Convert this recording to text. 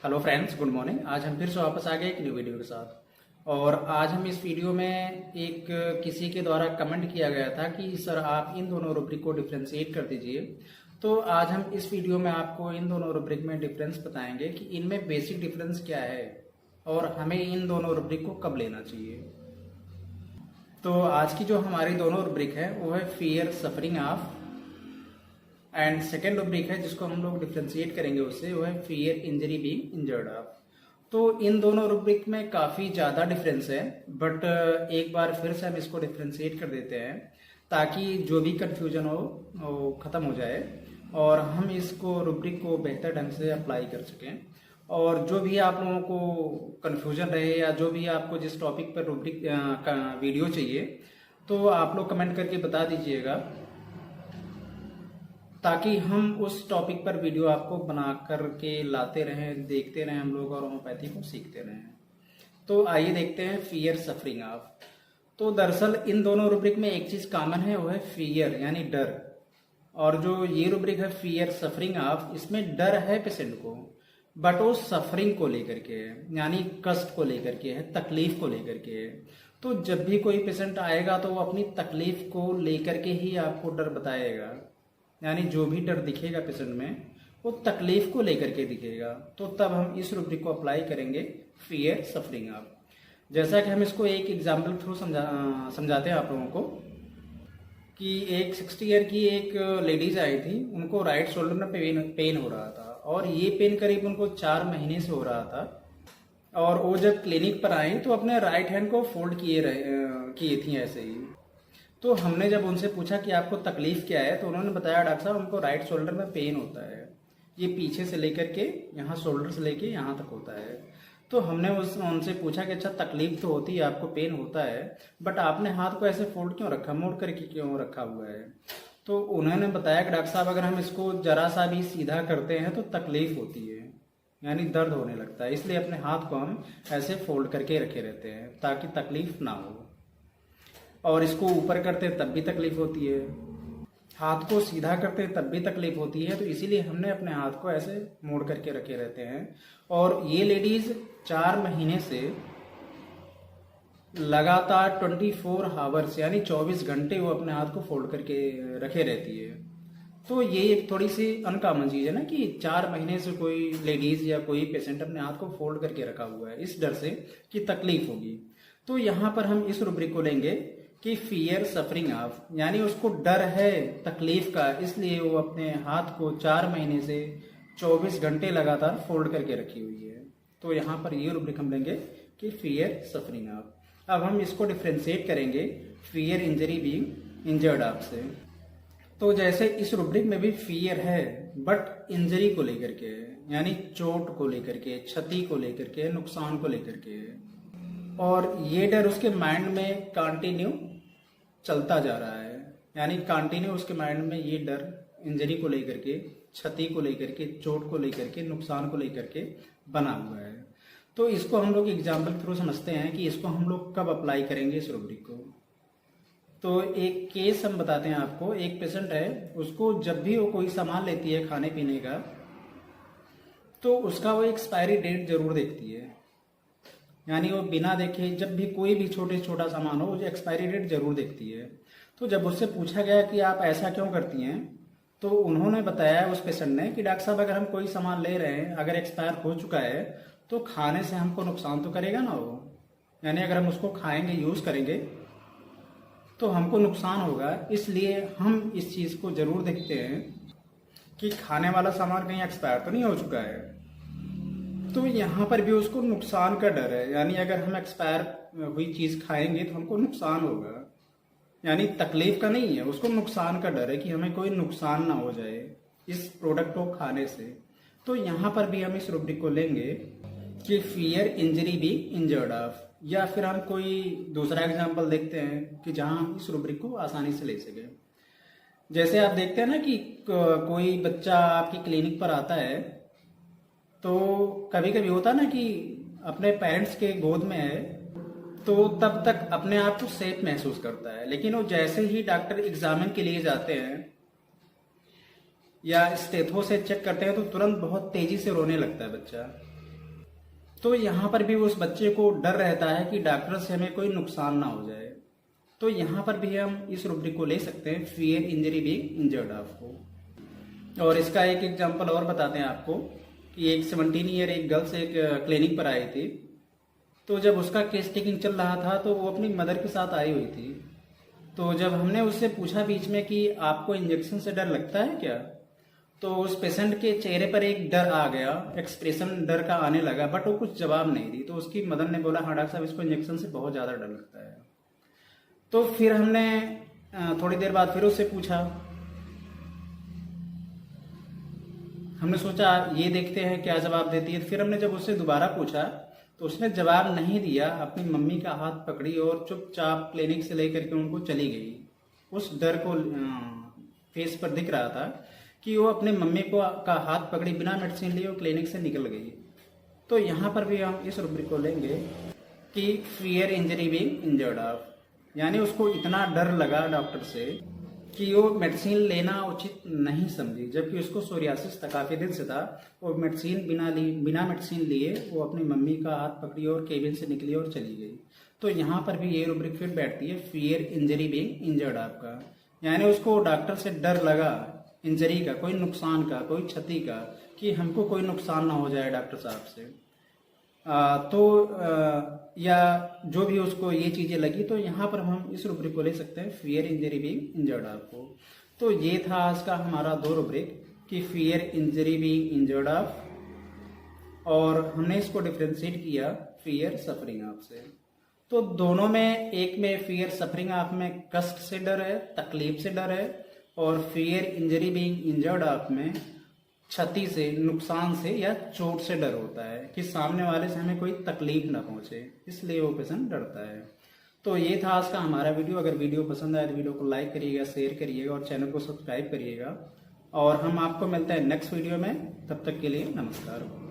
Hello friends, good morning. आज हम फिर से वापस आ गए एक न्यू वीडियो के साथ। और आज हम इस वीडियो में एक किसी के द्वारा कमेंट किया गया था कि सर आप इन दोनों रूब्रिक को डिफ्रेंशिएट कर दीजिए। तो आज हम इस वीडियो में आपको इन दोनों रूब्रिक में डिफरेंस बताएंगे कि इनमें बेसिक डिफरेंस क्या है और हमें इन दोनों रूब्रिक को कब लेना चाहिए। तो आज की जो हमारी दोनों रूब्रिक है वो है fear suffering of, and second rubric है जिसको हम लोग डिफ्रेंशिएट करेंगे उससे, वो है fear injury being injured of. तो इन दोनों रूब्रिक में काफ़ी ज़्यादा डिफरेंस है, बट एक बार फिर से हम इसको डिफ्रेंशिएट कर देते हैं ताकि जो भी कन्फ्यूजन हो वो ख़त्म हो जाए और हम इसको रूब्रिक को बेहतर ढंग से अप्लाई कर सकें। और जो भी आप लोगों को कन्फ्यूजन रहे या जो भी आपको जिस टॉपिक पर रूब्रिक का वीडियो चाहिए तो आप लोग कमेंट करके बता दीजिएगा ताकि हम उस टॉपिक पर वीडियो आपको बना करके लाते रहें, देखते रहें हम लोग और होम्योपैथी को सीखते रहें। तो आइए देखते हैं फियर सफरिंग ऑफ। तो दरअसल इन दोनों रूब्रिक में एक चीज कॉमन है, वो है फियर यानी डर। और जो ये रूब्रिक है फियर सफरिंग ऑफ, इसमें डर है पेशेंट को, बट वो सफरिंग को लेकर के है, यानी कष्ट को लेकर के है, तकलीफ को लेकर के है। तो जब भी कोई पेशेंट आएगा तो वो अपनी तकलीफ को लेकर के ही आपको डर बताएगा, यानी जो भी डर दिखेगा पेशेंट में वो तकलीफ को लेकर के दिखेगा। तो तब हम इस रूब्रिक को अप्लाई करेंगे फियर सफरिंग ऑफ। जैसा कि हम इसको एक एग्जाम्पल थ्रू समझाते हैं आप लोगों को कि एक 60 ईयर की एक लेडीज आई थी, उनको राइट शोल्डर में पेन हो रहा था और ये पेन करीब उनको 4 महीने से हो रहा था। और वो जब क्लिनिक पर आई तो अपने राइट हैंड को फोल्ड किए थी ऐसे ही। तो हमने जब उनसे पूछा कि आपको तकलीफ क्या है तो उन्होंने बताया डॉक्टर साहब हमको राइट शोल्डर में पेन होता है, ये पीछे से लेकर के यहाँ शोल्डर से लेके यहाँ तक होता है। तो हमने उनसे पूछा कि अच्छा तकलीफ तो होती है, आपको पेन होता है, बट आपने हाथ को ऐसे फोल्ड क्यों रखा, मोड़ करके क्यों रखा हुआ है। तो उन्होंने बताया कि डॉक्टर साहब अगर हम इसको जरा सा भी सीधा करते हैं तो तकलीफ होती है, यानी दर्द होने लगता है, इसलिए अपने हाथ को हम ऐसे फोल्ड करके रखे रहते हैं ताकि तकलीफ ना हो। और इसको ऊपर करते हैं तब भी तकलीफ होती है, हाथ को सीधा करते हैं तब भी तकलीफ होती है, तो इसीलिए हमने अपने हाथ को ऐसे मोड़ करके रखे रहते हैं। और ये लेडीज 4 महीने से लगातार 24 आवर्स यानी 24 घंटे वो अपने हाथ को फोल्ड करके रखे रहती है। तो ये एक थोड़ी सी अनकॉमन चीज है ना कि 4 महीने से कोई लेडीज या कोई पेशेंट अपने हाथ को फोल्ड करके रखा हुआ है इस डर से कि तकलीफ होगी। तो यहाँ पर हम इस रूब्रिक को लेंगे कि फियर सफरिंग ऑफ, यानी उसको डर है तकलीफ का, इसलिए वो अपने हाथ को 4 महीने से 24 घंटे लगातार फोल्ड करके रखी हुई है। तो यहाँ पर ये रूब्रिक हम लेंगे कि फियर सफरिंग ऑफ। अब हम इसको डिफ्रेंशिएट करेंगे fear injury being injured of से। तो जैसे इस रूब्रिक में भी फियर है बट इंजरी को लेकर के है, यानी चोट को लेकर के, क्षति को लेकर के, नुकसान को लेकर के है। और ये डर उसके माइंड में कंटिन्यू चलता जा रहा है, यानी कंटिन्यू उसके माइंड में ये डर इंजरी को लेकर के, क्षति को लेकर के, चोट को लेकर के, नुकसान को लेकर के बना हुआ है। तो इसको हम लोग एग्जाम्पल थ्रू समझते हैं कि इसको हम लोग कब अप्लाई करेंगे इस रूब्रिक को। तो एक केस हम बताते हैं आपको। एक पेशेंट है, उसको जब भी वो कोई सामान लेती है खाने पीने का तो उसका वो एक्सपायरी डेट जरूर देखती है, यानी वो बिना देखे जब भी कोई भी छोटा सामान हो वो एक्सपायरी डेट जरूर देखती है। तो जब उससे पूछा गया कि आप ऐसा क्यों करती हैं तो उन्होंने बताया उस पेशेंट ने कि डॉक्टर साहब अगर हम कोई सामान ले रहे हैं, अगर एक्सपायर हो चुका है तो खाने से हमको नुकसान तो करेगा ना वो, यानी अगर हम उसको खाएंगे, यूज करेंगे तो हमको नुकसान होगा, इसलिए हम इस चीज को जरूर देखते हैं कि खाने वाला सामान कहीं एक्सपायर तो नहीं हो चुका है। तो यहाँ पर भी उसको नुकसान का डर है, यानी अगर हम एक्सपायर हुई चीज खाएंगे तो हमको नुकसान होगा, यानी तकलीफ का नहीं है, उसको नुकसान का डर है कि हमें कोई नुकसान ना हो जाए इस प्रोडक्ट को खाने से। तो यहाँ पर भी हम इस रूब्रिक को लेंगे कि fear injury be injured of. या फिर हम कोई दूसरा एग्जाम्पल देखते हैं कि जहां हम इस रूब्रिक को आसानी से ले सके। जैसे आप देखते हैं ना कि कोई बच्चा आपकी क्लिनिक पर आता है तो कभी कभी होता ना कि अपने पेरेंट्स के गोद में है तो तब तक अपने आप को सेफ महसूस करता है, लेकिन वो जैसे ही डॉक्टर एग्जामिन के लिए जाते हैं या स्टेथो से चेक करते हैं तो तुरंत बहुत तेजी से रोने लगता है बच्चा। तो यहाँ पर भी उस बच्चे को डर रहता है कि डॉक्टर से हमें कोई नुकसान ना हो जाए। तो यहाँ पर भी हम इस रूब्रिक को ले सकते हैं, फियर इंजरी बीइंग इंजर्ड आपको। और इसका एक एग्जांपल और बताते हैं आपको कि एक 17 ईयर एक गर्ल्स एक क्लिनिक पर आई थी। तो जब उसका केस टेकिंग चल रहा था तो वो अपनी मदर के साथ आई हुई थी। तो जब हमने उससे पूछा बीच में कि आपको इंजेक्शन से डर लगता है क्या, तो उस पेशेंट के चेहरे पर एक डर आ गया, एक्सप्रेशन डर का आने लगा, बट वो कुछ जवाब नहीं दी। तो उसकी मदर ने बोला, हाँ डॉक्टर साहब, इसको इंजेक्शन से बहुत ज़्यादा डर लगता है। तो फिर हमने थोड़ी देर बाद फिर उससे पूछा। हमने सोचा ये देखते हैं क्या जवाब देती है। फिर हमने जब उससे दोबारा पूछा तो उसने जवाब नहीं दिया, अपनी मम्मी का हाथ पकड़ी और चुपचाप क्लिनिक से लेकर के उनको चली गई। उस डर को फेस पर दिख रहा था कि वो अपने मम्मी को का हाथ पकड़ी, बिना मेडिसिन लिए वो क्लिनिक से निकल गई। तो यहाँ पर भी हम इस रूब्रिक को लेंगे कि fear injury being injured of, यानी उसको इतना डर लगा डॉक्टर से कि वो मेडिसिन लेना उचित नहीं समझी, जबकि उसको सोरियासिस था, काफी दिन से था। वो मेडिसिन बिना मेडिसिन लिए वो अपनी मम्मी का हाथ पकड़ी और केबिन से निकली और चली गई। तो यहाँ पर भी ये रूब्रिक फिट बैठती है, फियर इंजरी बीइंग इंजर्ड आपका, यानी उसको डॉक्टर से डर लगा इंजरी का, कोई नुकसान का, कोई क्षति का, कि हमको कोई नुकसान ना हो जाए डॉक्टर साहब से। या जो भी उसको ये चीजें लगी। तो यहाँ पर हम इस रूब्रिक को ले सकते हैं, फियर इंजरी बीइंग इंजर्ड आपको। तो ये था आज का हमारा 2 रूब्रिक कि fear injury being injured of, और हमने इसको डिफ्रेंशिएट किया फियर सफरिंग ऑफ से। तो दोनों में, एक में फियर सफरिंग ऑफ में कष्ट से डर है, तकलीफ से डर है, और fear injury being injured of में क्षति से, नुकसान से या चोट से डर होता है कि सामने वाले से हमें कोई तकलीफ ना पहुंचे, इसलिए वो पेशेंट डरता है। तो ये था आज का हमारा वीडियो। अगर वीडियो पसंद आए तो वीडियो को लाइक करिएगा, शेयर करिएगा और चैनल को सब्सक्राइब करिएगा। और हम आपको मिलते हैं नेक्स्ट वीडियो में, तब तक के लिए नमस्कार।